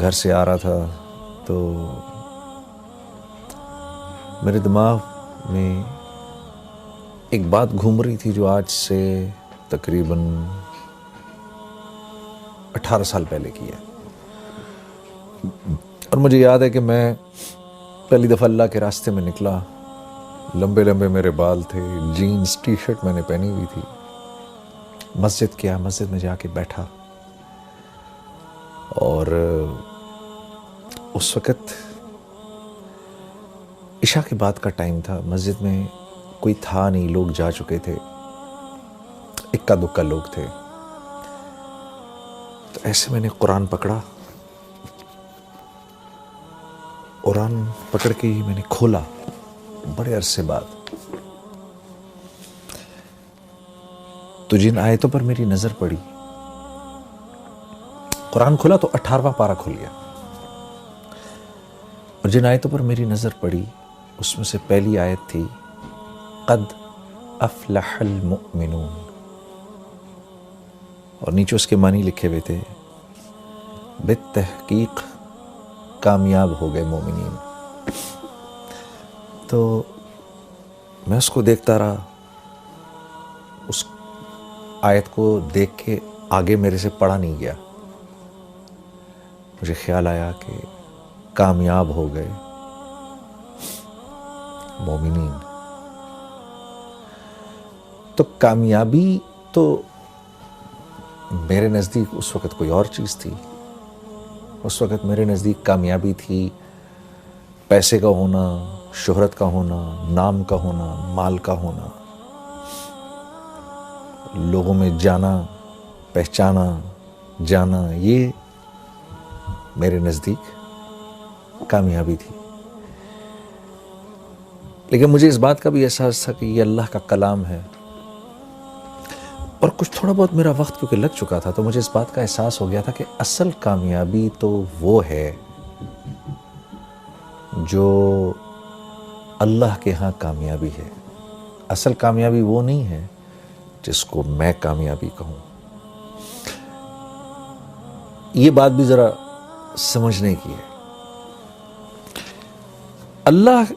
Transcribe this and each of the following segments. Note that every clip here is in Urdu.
گھر سے آ رہا تھا تو میرے دماغ میں ایک بات گھوم رہی تھی جو آج سے تقریباً 18 سال پہلے کی ہے. اور مجھے یاد ہے کہ میں پہلی دفعہ اللہ کے راستے میں نکلا. لمبے لمبے میرے بال تھے, جینز ٹی شرٹ میں نے پہنی ہوئی تھی. مسجد میں جا کے بیٹھا, اور اس وقت عشاء کے بعد کا ٹائم تھا. مسجد میں کوئی تھا نہیں, لوگ جا چکے تھے, اکا دکا لوگ تھے. تو ایسے میں نے قرآن پکڑا, قرآن پکڑ کے ہی میں نے کھولا بڑے عرصے بعد. تو جن آیتوں پر میری نظر پڑی, قرآن کھولا تو 18واں پارہ کھل گیا, اور جن آیتوں پر میری نظر پڑی اس میں سے پہلی آیت تھی قد افلح المؤمنون, اور نیچے اس کے معنی لکھے ہوئے تھے بالتحقیق کامیاب ہو گئے مومنین. تو میں اس کو دیکھتا رہا. اس آیت کو دیکھ کے آگے میرے سے پڑھا نہیں گیا. مجھے خیال آیا کہ کامیاب ہو گئے مومنین. تو کامیابی تو میرے نزدیک اس وقت کوئی اور چیز تھی. اس وقت میرے نزدیک کامیابی تھی پیسے کا ہونا, شہرت کا ہونا, نام کا ہونا, مال کا ہونا, لوگوں میں جانا, پہچانا جانا. یہ میرے نزدیک کامیابی تھی. لیکن مجھے اس بات کا بھی احساس تھا کہ یہ اللہ کا کلام ہے, اور کچھ تھوڑا بہت میرا وقت کیونکہ لگ چکا تھا تو مجھے اس بات کا احساس ہو گیا تھا کہ اصل کامیابی تو وہ ہے جو اللہ کے ہاں کامیابی ہے. اصل کامیابی وہ نہیں ہے جس کو میں کامیابی کہوں. یہ بات بھی ذرا سمجھنے کی ہے. اللہ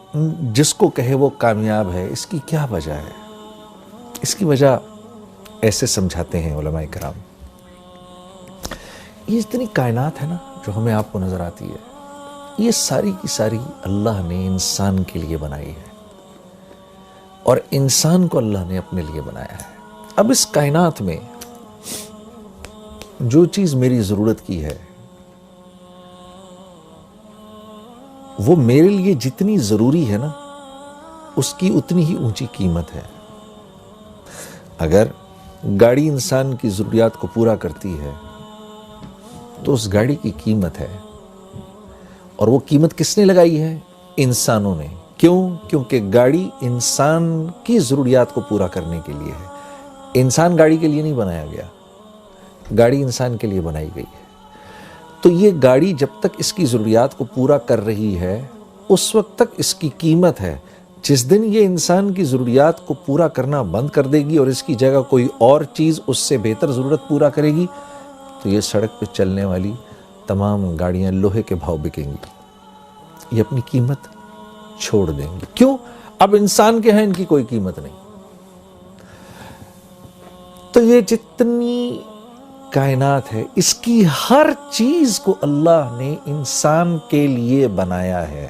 جس کو کہے وہ کامیاب ہے, اس کی کیا وجہ ہے؟ اس کی وجہ ایسے سمجھاتے ہیں علماء کرام. یہ اتنی کائنات ہے نا جو ہمیں آپ کو نظر آتی ہے, یہ ساری کی ساری اللہ نے انسان کے لیے بنائی ہے, اور انسان کو اللہ نے اپنے لیے بنایا ہے. اب اس کائنات میں جو چیز میری ضرورت کی ہے وہ میرے لیے جتنی ضروری ہے نا اس کی اتنی ہی اونچی قیمت ہے. اگر گاڑی انسان کی ضروریات کو پورا کرتی ہے تو اس گاڑی کی قیمت ہے, اور وہ قیمت کس نے لگائی ہے؟ انسانوں نے. کیوں؟ کیونکہ گاڑی انسان کی ضروریات کو پورا کرنے کے لیے ہے. انسان گاڑی کے لیے نہیں بنایا گیا, گاڑی انسان کے لیے بنائی گئی ہے. تو یہ گاڑی جب تک اس کی ضروریات کو پورا کر رہی ہے اس وقت تک اس کی قیمت ہے. جس دن یہ انسان کی ضروریات کو پورا کرنا بند کر دے گی اور اس کی جگہ کوئی اور چیز اس سے بہتر ضرورت پورا کرے گی تو یہ سڑک پہ چلنے والی تمام گاڑیاں لوہے کے بھاؤ بکیں گی, یہ اپنی قیمت چھوڑ دیں گی. کیوں؟ اب انسان کے ہیں ان کی کوئی قیمت نہیں. تو یہ جتنی کائنات ہے اس کی ہر چیز کو اللہ نے انسان کے لیے بنایا ہے.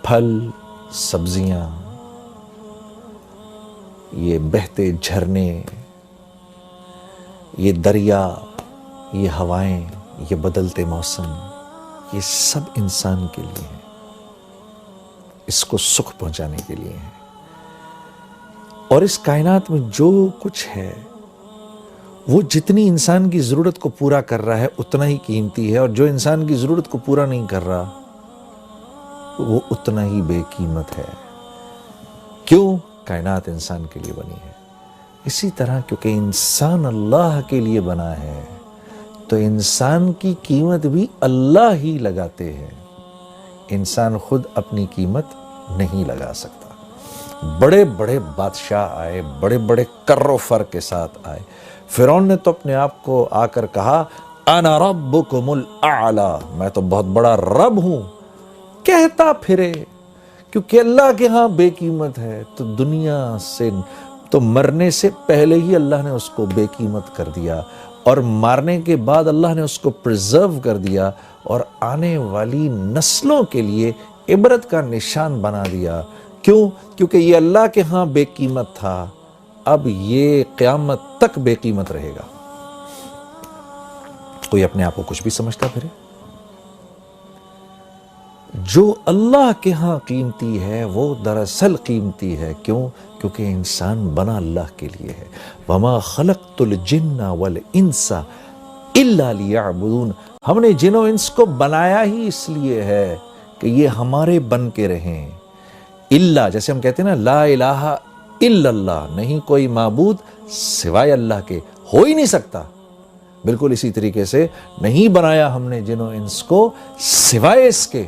پھل, سبزیاں, یہ بہتے جھرنے, یہ دریا, یہ ہوائیں, یہ بدلتے موسم, یہ سب انسان کے لیے ہیں, اس کو سکھ پہنچانے کے لیے ہیں. اور اس کائنات میں جو کچھ ہے وہ جتنی انسان کی ضرورت کو پورا کر رہا ہے اتنا ہی قیمتی ہے, اور جو انسان کی ضرورت کو پورا نہیں کر رہا وہ اتنا ہی بے قیمت ہے. کیوں؟ کائنات انسان کے لیے بنی ہے. اسی طرح کیونکہ انسان اللہ کے لیے بنا ہے تو انسان کی قیمت بھی اللہ ہی لگاتے ہیں. انسان خود اپنی قیمت نہیں لگا سکتا. بڑے بڑے بادشاہ آئے, بڑے بڑے کر و فر کے ساتھ آئے. فرعون نے تو اپنے آپ کو آ کر کہا انا ربکم الاعلی، میں تو بہت بڑا رب ہوں، کہتا پھرے، کیونکہ اللہ کے ہاں بے قیمت ہے، تو دنیا سے تو مرنے سے پہلے ہی اللہ نے اس کو بے قیمت کر دیا، اور مارنے کے بعد اللہ نے اس کو پرزرو کر دیا، اور آنے والی نسلوں کے لیے عبرت کا نشان بنا دیا۔ کیوں؟ کیونکہ یہ اللہ کے ہاں بے قیمت تھا، اب یہ قیامت تک بے قیمت رہے گا۔ کوئی اپنے آپ کو کچھ بھی سمجھتا پھرے؟ جو اللہ کے ہاں قیمتی ہے وہ دراصل قیمتی ہے۔ کیوں؟ کیونکہ انسان بنا اللہ کے لیے ہے۔ وَمَا خَلَقْتُ الْجِنَّ وَالْإِنسَ إِلَّا لِيَعْبُدُونَ، ہم نے جن و انس کو بنایا ہی اس لیے ہے کہ یہ ہمارے بن کے رہیں۔ اللہ، جیسے ہم کہتے ہیں نا لا الہ الا اللہ، نہیں کوئی معبود سوائے اللہ کے، ہو ہی نہیں سکتا، بالکل اسی طریقے سے نہیں بنایا ہم نے جن و انس کو سوائے اس کے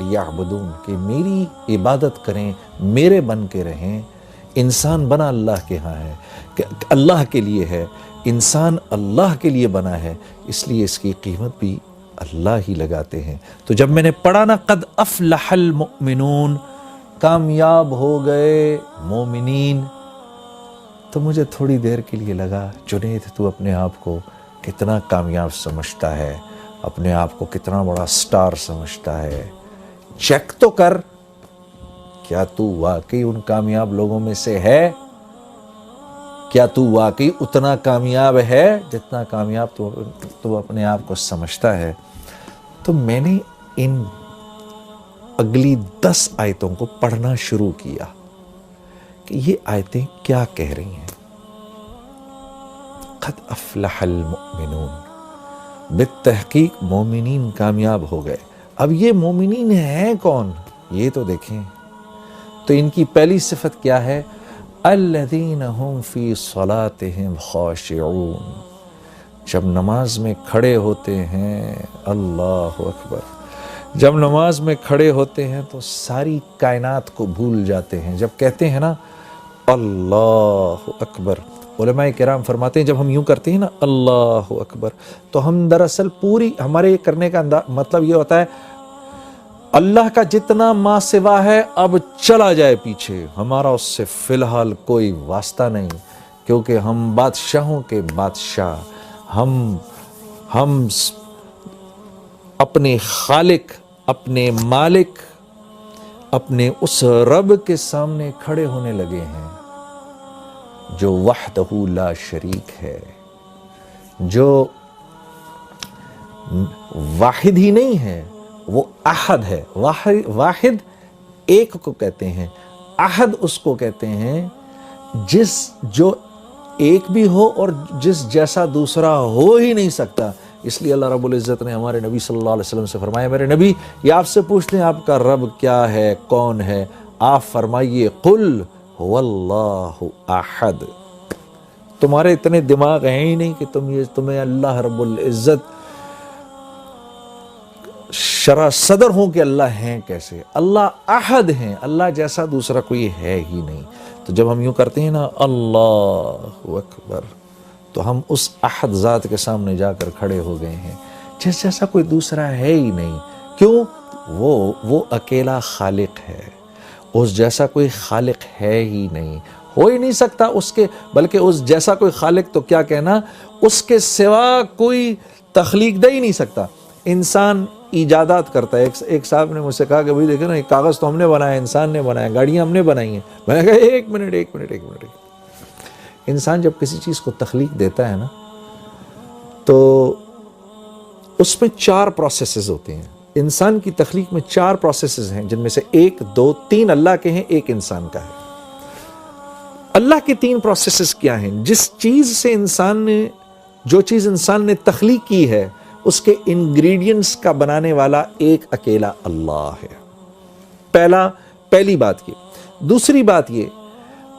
لیعبدون، کہ میری عبادت کریں، میرے بن کے رہیں۔ انسان بنا اللہ کے ہاں ہے، کہ اللہ کے لیے ہے، انسان اللہ کے لیے بنا ہے، اس لیے اس کی قیمت بھی اللہ ہی لگاتے ہیں۔ تو جب میں نے پڑھا نا قد افلح المؤمنون، کامیاب ہو گئے مومنین، تو مجھے تھوڑی دیر کے لیے لگا جنید تو اپنے آپ کو کتنا کامیاب سمجھتا ہے، اپنے آپ کو کتنا بڑا سٹار سمجھتا ہے، چیک تو کر، کیا تو واقعی ان کامیاب لوگوں میں سے ہے؟ کیا تو واقعی اتنا کامیاب ہے جتنا کامیاب تو اپنے آپ کو سمجھتا ہے؟ تو میں نے ان اگلی 10 آیتوں کو پڑھنا شروع کیا کہ یہ آیتیں کیا کہہ رہی ہیں۔ قد افلح المؤمنون، بالتحقیق مومنین کامیاب ہو گئے۔ اب یہ مومنین ہیں کون؟ یہ تو دیکھیں۔ تو ان کی پہلی صفت کیا ہے؟ الذین هم فی صلاتهم خاشعون، جب نماز میں کھڑے ہوتے ہیں، اللہ اکبر، جب نماز میں کھڑے ہوتے ہیں تو ساری کائنات کو بھول جاتے ہیں۔ جب کہتے ہیں نا اللہ اکبر، علماء کرام فرماتے ہیں جب ہم یوں کرتے ہیں نا اللہ اکبر، تو ہم دراصل پوری ہمارے کرنے کا مطلب یہ ہوتا ہے اللہ کا جتنا ما سوا ہے اب چلا جائے پیچھے، ہمارا اس سے فی الحال کوئی واسطہ نہیں، کیونکہ ہم بادشاہوں کے بادشاہ، ہم اپنے خالق، اپنے مالک، اپنے اس رب کے سامنے کھڑے ہونے لگے ہیں جو وحدہ لا شریک ہے، جو واحد ہی نہیں ہے، وہ احد ہے۔ واحد ایک کو کہتے ہیں، احد اس کو کہتے ہیں جو ایک بھی ہو اور جس جیسا دوسرا ہو ہی نہیں سکتا۔ اس لیے اللہ رب العزت نے ہمارے نبی صلی اللہ علیہ وسلم سے فرمایا، میرے نبی یہ آپ سے پوچھتے ہیں آپ کا رب کیا ہے، کون ہے؟ آپ فرمائیے قل هو اللہ احد۔ تمہارے اتنے دماغ ہیں ہی نہیں کہ تمہیں اللہ رب العزت شرح صدر ہوں کہ اللہ ہیں کیسے؟ اللہ احد ہیں، اللہ جیسا دوسرا کوئی ہے ہی نہیں۔ تو جب ہم یوں کرتے ہیں نا اللہ اکبر، تو ہم اس احد ذات کے سامنے جا کر کھڑے ہو گئے ہیں جس جیسا کوئی دوسرا ہے ہی نہیں۔ کیوں؟ وہ اکیلا خالق ہے، اس جیسا کوئی خالق ہے ہی نہیں، ہو ہی نہیں سکتا اس کے، بلکہ اس جیسا کوئی خالق تو کیا کہنا، اس کے سوا کوئی تخلیق دے ہی نہیں سکتا۔ انسان ایجادات کرتا ہے۔ ایک صاحب نے مجھ سے کہا کہ بھائی دیکھیں نا، ایک کاغذ تو ہم نے بنایا، انسان نے بنایا، گاڑیاں ہم نے بنائی ہیں۔ میں نے کہا ایک منٹ، انسان جب کسی چیز کو تخلیق دیتا ہے نا تو اس میں 4 پروسیسز ہوتے ہیں۔ انسان کی تخلیق میں 4 پروسیسز ہیں، جن میں سے 1 2 3 اللہ کے ہیں، 1 انسان کا ہے۔ اللہ کے 3 پروسیسز کیا ہیں؟ جو چیز انسان نے تخلیق کی ہے اس کے انگریڈینٹس کا بنانے والا ایک اکیلا اللہ ہے۔ پہلی بات یہ۔ دوسری بات یہ،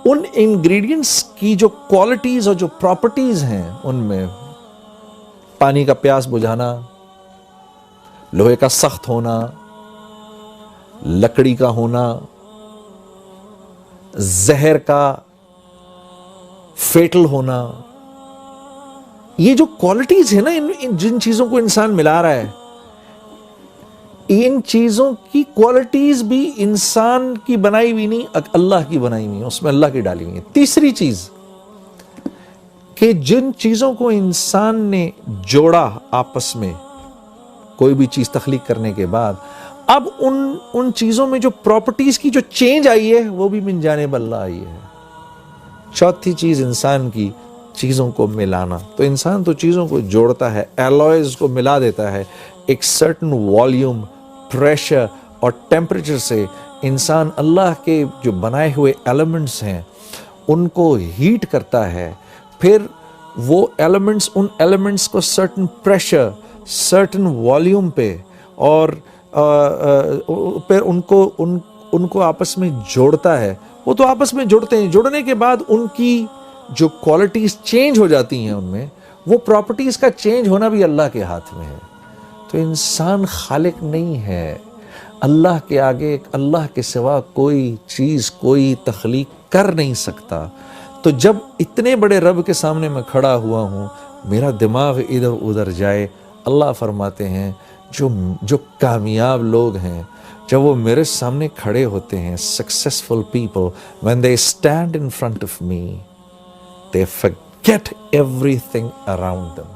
ان انگریڈینٹس کی جو کوالٹیز اور جو پراپرٹیز ہیں، ان میں پانی کا پیاس بجھانا، لوہے کا سخت ہونا، لکڑی کا ہونا، زہر کا فیٹل ہونا، یہ جو کوالٹیز ہیں نا جن چیزوں کو انسان ملا رہا ہے، ان چیزوں کی کوالٹیز بھی انسان کی بنائی ہوئی نہیں، اللہ کی بنائی ہوئی ہیں، اس میں اللہ کی ڈالی ہوئی ہیں۔ تیسری چیز کہ جن چیزوں کو انسان نے جوڑا آپس میں کوئی بھی چیز تخلیق کرنے کے بعد، اب ان چیزوں میں جو پراپرٹیز کی جو چینج آئی ہے وہ بھی من جانب اللہ آئی ہے۔ چوتھی چیز انسان کی چیزوں کو ملانا، تو انسان تو چیزوں کو جوڑتا ہے، ایلوائز کو ملا دیتا ہے، ایک سرٹن والیوم، پریشر اور ٹیمپریچر سے انسان اللہ کے جو بنائے ہوئے ایلیمنٹس ہیں ان کو ہیٹ کرتا ہے، پھر وہ ایلیمنٹس ان ایلیمنٹس کو سرٹن پریشر، سرٹن والیوم پہ اور پھر ان کو آپس میں جوڑتا ہے۔ وہ تو آپس میں جڑتے ہیں، جڑنے کے بعد ان کی جو کوالٹیز چینج ہو جاتی ہیں، ان میں وہ پراپرٹیز کا چینج ہونا بھی اللہ کے ہاتھ میں ہے۔ تو انسان خالق نہیں ہے، اللہ کے آگے اللہ کے سوا کوئی چیز کوئی تخلیق کر نہیں سکتا۔ تو جب اتنے بڑے رب کے سامنے میں کھڑا ہوا ہوں، میرا دماغ ادھر ادھر جائے، اللہ فرماتے ہیں جو کامیاب لوگ ہیں جب وہ میرے سامنے کھڑے ہوتے ہیں، successful people when they stand in front of me they forget everything around them.